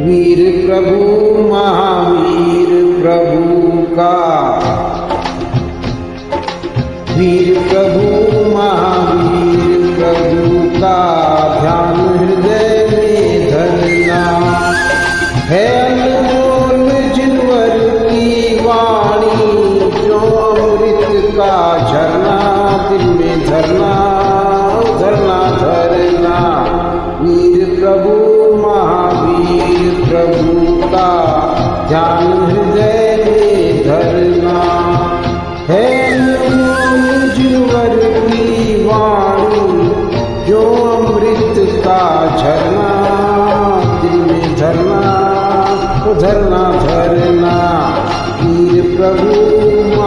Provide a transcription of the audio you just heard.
वीर प्रभु महावीर प्रभु का, वीर प्रभु महावीर प्रभु का ध्यान हृदय में धरना है। अनमोल जिनवर की वाणी जो अमृत का झरना दिल में धरना धरना धरना। वीर प्रभु महावीर प्रभु का ध्यान हृदय में धरना है। अनमोल जिनवर की वाणी जो अमृत का झरना दिल में धरना धरना धरना। वीर प्रभु